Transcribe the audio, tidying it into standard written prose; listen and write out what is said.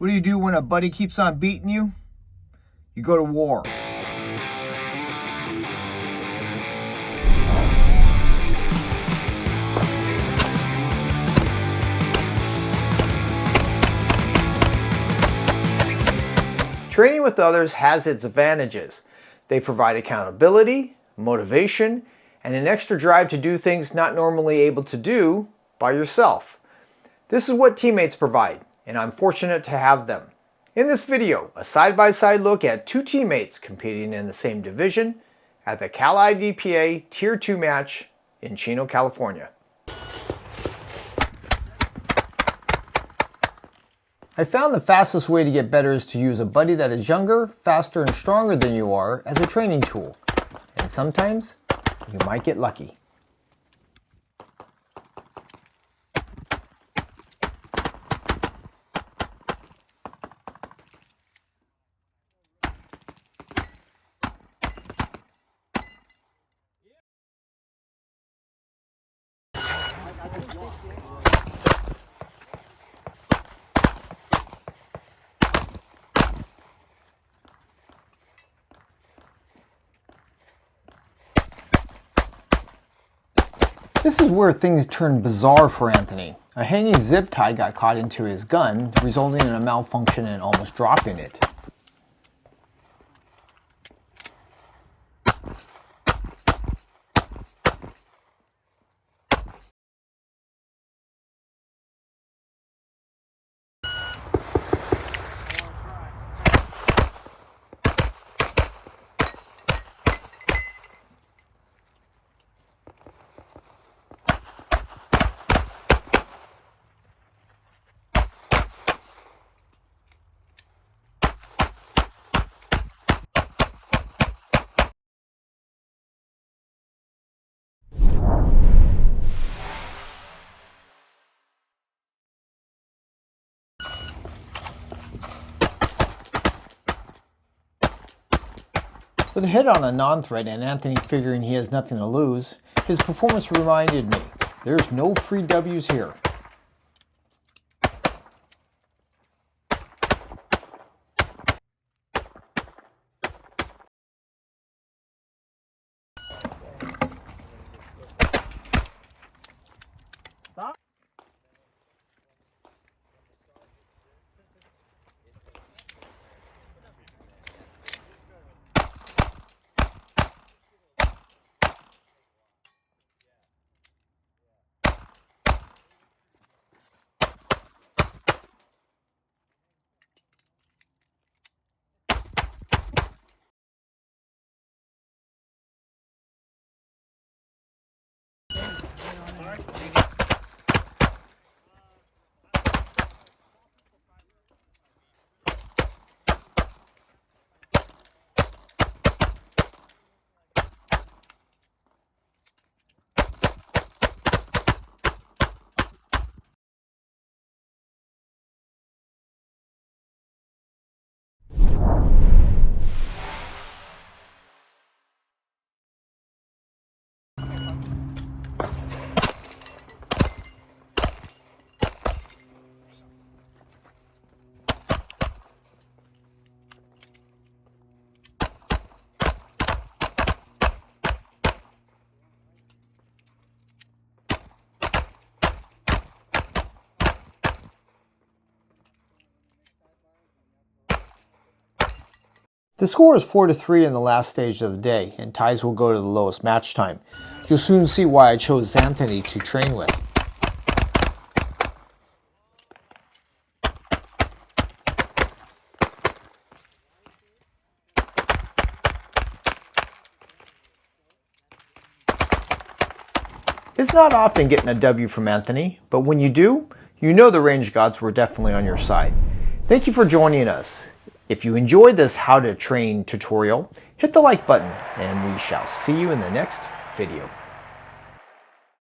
What do you do when a buddy keeps on beating you? You go to war. Training with others has its advantages. They provide accountability, motivation, and an extra drive to do things not normally able to do by yourself. This is what teammates provide, and I'm fortunate to have them. In this video, a side-by-side look at two teammates competing in the same division at the CA-IDPA Tier 2 match in Chino, California. I found the fastest way to get better is to use a buddy that is younger, faster, and stronger than you are as a training tool. And sometimes, you might get lucky. This is where things turned bizarre for Anthony. A hanging zip tie got caught into his gun, resulting in a malfunction and almost dropping it. With a hit on a non-threat and Anthony figuring he has nothing to lose, his performance reminded me, there's no free W's here. Stop. The score is 4-3 in the last stage of the day, and ties will go to the lowest match time. You'll soon see why I chose Anthony to train with. It's not often getting a W from Anthony, but when you do, you know the range gods were definitely on your side. Thank you for joining us. If you enjoyed this how to train tutorial, hit the like button and we shall see you in the next video.